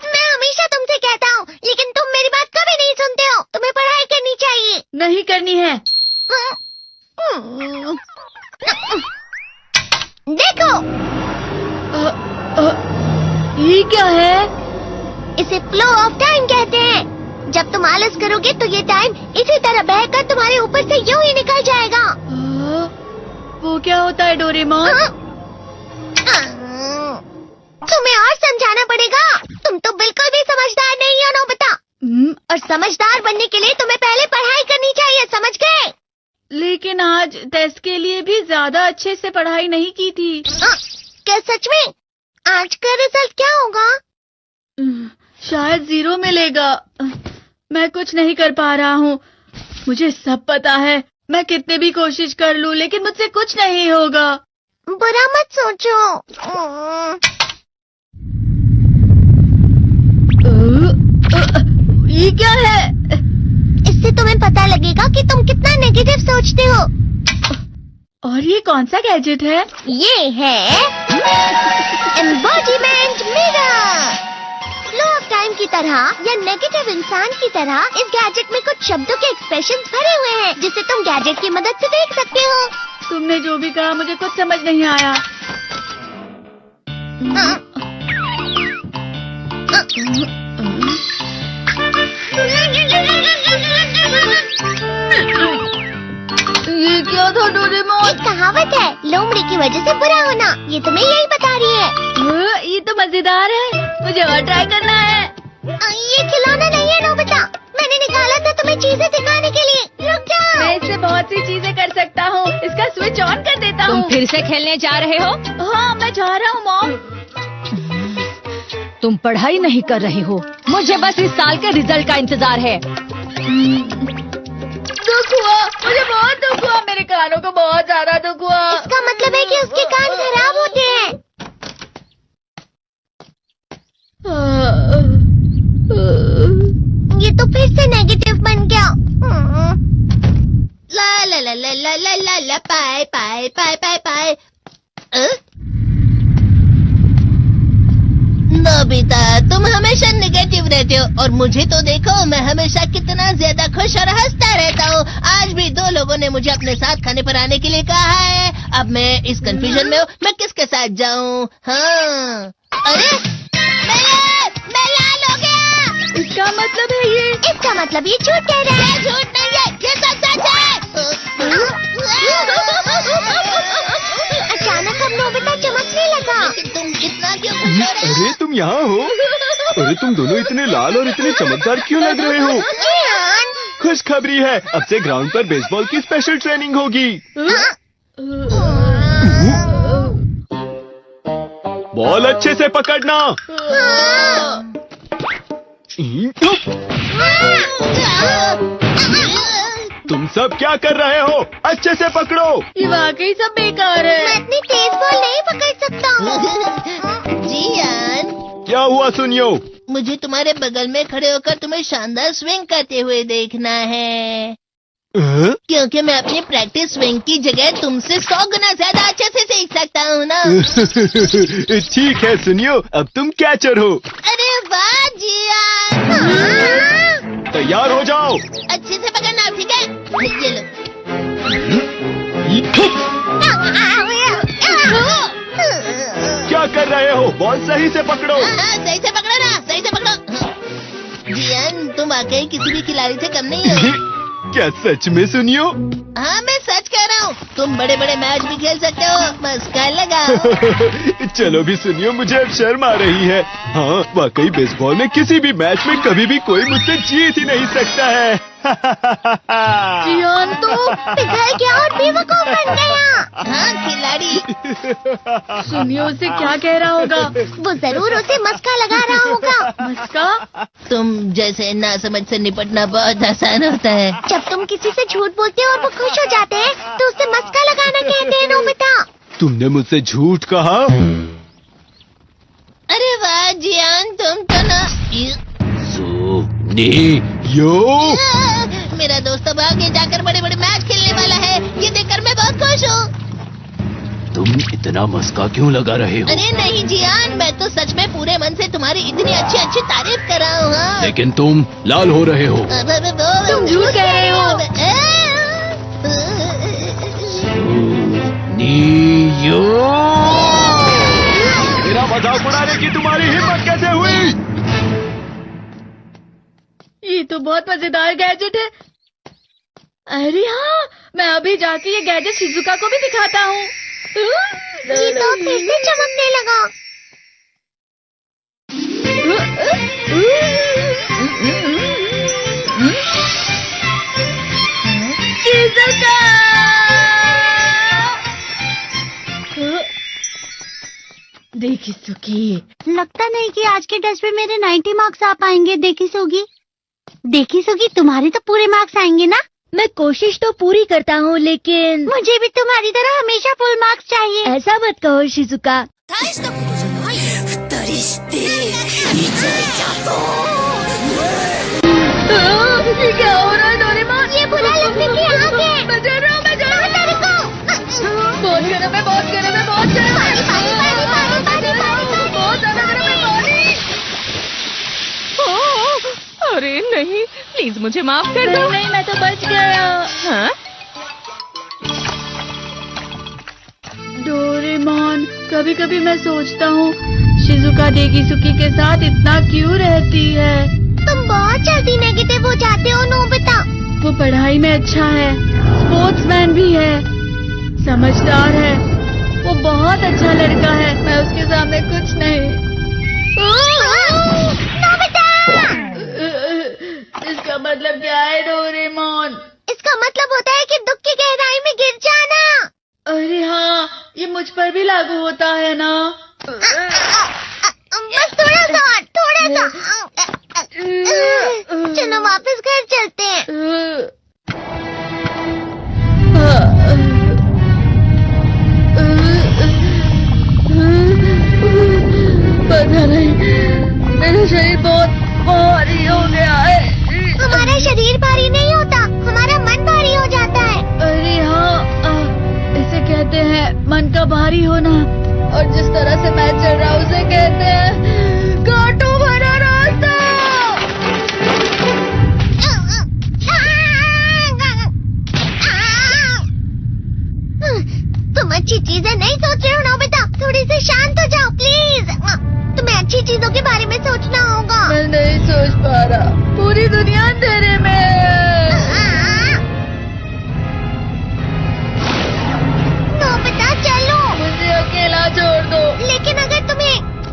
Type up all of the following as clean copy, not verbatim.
मैं हमेशा तुमसे कहता हूँ, लेकिन तुम मेरी बात कभी नहीं सुनते हो। तुम्हें पढ़ाई करनी चाहिए। नहीं करनी है। देखो, ये क्या है? इसे फ्लो ऑफ टाइम कहते हैं। जब तुम आलस करोगे तो ये टाइम इसी तरह बहकर तुम्हारे ऊपर से यूं ही निकल जाएगा। वो क्या होता है डोरेमोन? तुम्हें और समझाना पड़ेगा। तुम तो बिल्कुल भी समझदार नहीं हो नोबिता। और समझदार बनने के लिए तुम्हें पहले पढ़ाई करनी चाहिए, समझ गए? लेकिन आज टेस्ट के लिए भी ज्यादा अच्छे से पढ़ाई नहीं की थी। क्या सच में? आज का रिजल्ट क्या होगा? शायद 0 मिलेगा। मैं कुछ नहीं कर पा रहा हूँ। मुझे सब पता है। मैं कितने भी कोशिश कर लूँ, लेकिन मुझसे कुछ नहीं होगा। बुरा मत सोचो। ये क्या है? इससे तुम्हें पता लगेगा कि तुम कितना नेगेटिव सोचते हो। और ये कौन सा गैजेट है? ये है embodiment mirror. Flow of time की तरह या नेगेटिव इंसान की तरह इस गैजेट में कुछ शब्दों के एक्सप्रेशंस भरे हुए हैं, जिसे तुम गैजेट की मदद से देख सकते हो। तुमने जो भी कहा मुझे कुछ समझ नहीं आया। ये क्या था डोरेमोन? एक कहावत है, लोमड़ी की वजह से बुरा होना। ये तुम्हें यही बता रही है। ये तो मजेदार है। मुझे और ट्राई करना है। ये खिलौना नहीं है नोबिता। मैंने निकाला था तुम्हें चीजें सिखाने के लिए। रुक जाओ। मैं इससे बहुत सी चीजें कर सकता हूँ। इसका स्विच ऑन कर देता हूँ। तुम फिर से खेलने जा रहे हो? हाँ, मैं जा रहा हूँ मॉम। तुम पढ़ाई नहीं कर रहे हो। मुझे बस इस साल के रिजल्ट का इंतजार है। दुख हुआ, मुझे बहुत दुख हुआ। मेरे कानों को बहुत ज्यादा दुख हुआ। इसका मतलब है कि उसके कान खराब होते हैं। ये तो फिर से नेगेटिव बन गया। ला ला ला ला ला ला ला ला पाए पाए पाए पाए पाए। नोबिता, तुम हमेशा नेगेटिव रहते हो और मुझे तो देखो, मैं हमेशा कितना ज्यादा खुश और हंसता रहता हूँ। आज भी 2 लोगों ने मुझे अपने साथ खाने पर आने के लिए कहा है। अब मैं इस कंफ्यूजन में हूँ, मैं किसके साथ जाऊँ? हाँ, अरे मैं लाल हो गया। इसका मतलब है ये? इसका मतलब ये झूठ कह रहा है। झूठ नहीं है, ये सब सच है। अचानक अब नोबिता चमकने लगा। तुम इतना क्यों खुश हो रहे हो? अरे तुम यहाँ हो? अरे तुम दोनों इतने लाल और इतने चमकदार क्यों लग रहे हो? खुशखबरी है, अब से ग्राउंड पर बेसबॉल की स्पेशल ट्रेनिंग होगी। बॉल अच्छे से पकड़ना। तुम सब क्या कर रहे हो? अच्छे से पकड़ो। ये वाकई सब बेकार मैं है। इतनी तेज बॉल नहीं पकड़ सकता हूँ। जियान, क्या हुआ सुनियो? मुझे तुम्हारे बगल में खड़े होकर तुम्हें शानदार स्विंग करते हुए देखना है। क्योंकि मैं अपनी प्रैक्टिस स्विंग की जगह तुमसे 100 गुना ज्यादा अच्छे से सीख सकता हूँ ना। ठीक है सुनियो, अब तुम कैचर हो। अरे वाह जियान। तैयार हो जाओ। अच्छे से पकड़ना, ठीक है? ये लो। क्या कर रहे हो? बॉल सही से पकड़ो। सही से पकड़ो ना, सही से पकड़ो। जियान, तुम वाकई किसी भी खिलाड़ी से कम नहीं हो। क्या सच में सुनियो? हाँ, मैं सच कह रहा हूँ। तुम बड़े बड़े मैच भी खेल सकते हो, मस्का लगाओ। चलो भी सुनियो, मुझे अब शर्म आ रही है। हाँ, वाकई बेसबॉल में किसी भी मैच में कभी भी कोई मुझसे जीत ही नहीं सकता है। जियान तो पिघल गया और बेवकूफ बन गया। हाँ, खिलाड़ी। सुनियो उसे क्या कह रहा होगा? वो जरूर उसे मस्का लगा रहा होगा। मस्का? तुम जैसे नासमझ से निपटना बहुत आसान होता है। जब तुम किसी से झूठ बोलते हो और वो खुश हो जाते हैं, तो उसे मस्का लगाना कहते हैं नोबिता। तुमने मुझसे झूठ कहा? अरे वाह जियान, तुम तो ना। यो मेरा दोस्त अब आगे जाकर बड़े बड़े मैच खेलने वाला है। ये देखकर मैं बहुत खुश हूँ। तुम इतना मस्का क्यों लगा रहे हो? अरे नहीं जियान, मैं तो सच में पूरे मन से तुम्हारी इतनी अच्छी अच्छी तारीफ कर रहा हूँ। हाँ। लेकिन तुम लाल हो रहे हो। तुम झूठ कह रहे हो। मेरा मजाक उड़ाने की तुम्हारी हिम्मत कैसे हुई? ये तो बहुत मजेदार गैजेट है। अरे हाँ, मैं अभी जाके ये गैजेट शिजुका को भी दिखाता हूँ। जी तो फिर से चमकने लगा। शिजुका! देखी सुकी, लगता नहीं कि आज के टेस्ट में मेरे 90 मार्क्स आ पाएंगे। देखी सोगी तुम्हारे तो पूरे मार्क्स आएंगे ना? मैं कोशिश तो पूरी करता हूँ, लेकिन मुझे भी तुम्हारी तरह हमेशा फुल मार्क्स चाहिए। ऐसा मत कहो शिजुका। ये क्या हो रहा है डोरेमोन? ये बुरा लगने की आग है। मैं डर रहा हूँ, मैं डर रहा हूँ। बहुत गर्म है, बहुत गर्म है, बहुत गर्म है। बहुत ज्यादा गर्म है पानी। अरे नहीं, प्लीज मुझे माफ कर दो। नहीं, मैं तो बच गया। हाँ? डोरेमोन, कभी कभी मैं सोचता हूँ शिजुका डेगिसुकी के साथ इतना क्यों रहती है। तुम बहुत जल्दी नेगेटिव हो जाते हो नोबिता। वो पढ़ाई में अच्छा है, स्पोर्ट्समैन भी है, समझदार है, वो बहुत अच्छा लड़का है। मैं उसके सामने कुछ नहीं। नोबिता! इसका मतलब क्या है डोरेमोन? इसका मतलब होता है कि दुख की गहराई में गिर जाना। अरे हाँ, ये मुझ पर भी लागू होता है ना। बस थोड़ा सा। चलो वापस घर चलते हैं। पता नहीं, मेरा शरीर बहुत भारी हो गया है। हमारा शरीर भारी नहीं होता, हमारा मन भारी हो जाता है। अरे हाँ, इसे कहते हैं मन का भारी होना। और जिस तरह से मैं चल रहा हूँ उसे कहते हैं कांटों भरा रास्ता। तुम अच्छी चीजें नहीं सोच रहे हो नोबिता, थोड़ी सी शांत हो जाओ प्लीज। तुम्हें अच्छी चीजों के बारे में सोचना होगा। मैं नहीं सोच पा रहा, पूरी दुनिया अंधेरे में है। नोबिता चलो। मुझे अकेला छोड़ दो। लेकिन अगर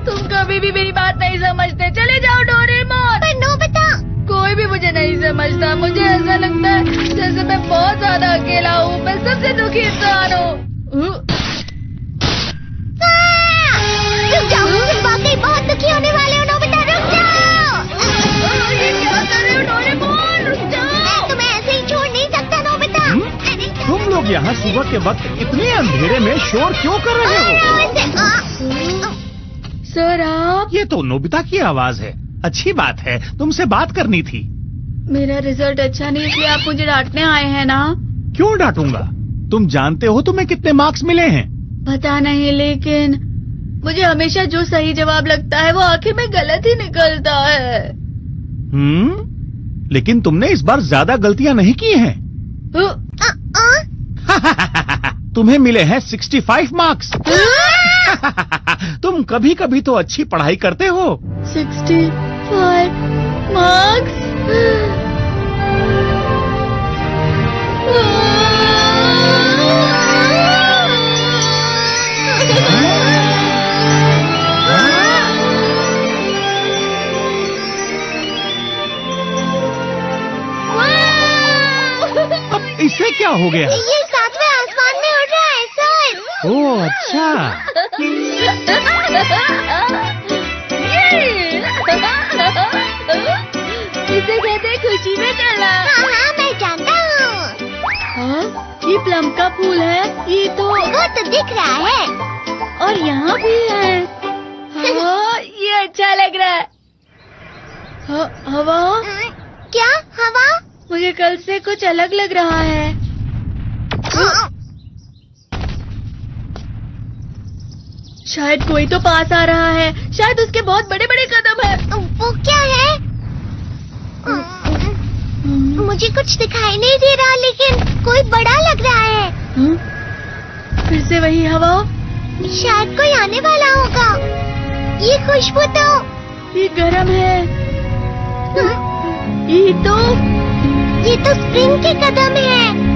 तुम कभी भी मेरी बात नहीं समझते, चले जाओ डोरेमोन। पर नोबिता, कोई भी मुझे नहीं समझता। मुझे ऐसा लगता है जैसे मैं बहुत ज्यादा अकेला हूँ, मैं सबसे दुखी इंसान हूँ। रुक जाओ, तुम वाकई बहुत दुखी होने वाले हो नोबिता, रुक जाओ। ये क्या कर रहे हो डोरेमोन? रुक जाओ। मैं तुम्हें ऐसे ही छोड़ नहीं सकता नोबिता। तुम लोग यहाँ सुबह के वक्त इतने अंधेरे में शोर क्यों कर रहे हो? सर आप? ये तो नोबिता की आवाज है। अच्छी बात है, तुमसे बात करनी थी। मेरा रिजल्ट अच्छा नहीं, इसलिए आप मुझे डांटने आए हैं ना? क्यों डांटूंगा? तुम जानते हो तुम्हें कितने मार्क्स मिले हैं? पता नहीं, लेकिन मुझे हमेशा जो सही जवाब लगता है वो आखिर में गलत ही निकलता है। लेकिन तुमने इस बार ज्यादा गलतियां नहीं की हैं। तुम्हें मिले हैं 65 मार्क्स। तुम कभी कभी तो अच्छी पढ़ाई करते हो। 65 मार्क्स? अब इससे क्या हो गया? ये सातवें आसमान में उड़ रहा है सर। ओह अच्छा। इसे कहते हैं खुशी में चलना। हाँ, मैं जानता हूँ। हाँ, ये प्लम का फूल है। ये तो वो तो दिख रहा है। और यहाँ भी है। हाँ, ये अच्छा लग रहा है। हवा? क्या हवा? मुझे कल से कुछ अलग लग रहा है। शायद कोई तो पास आ रहा है। शायद उसके बहुत बड़े बड़े कदम है। वो क्या है? मुझे कुछ दिखाई नहीं दे रहा, लेकिन कोई बड़ा लग रहा है। फिर से वही हवा। शायद कोई आने वाला होगा। ये खुशबू तो ये गरम है। ये तो स्प्रिंग के कदम है।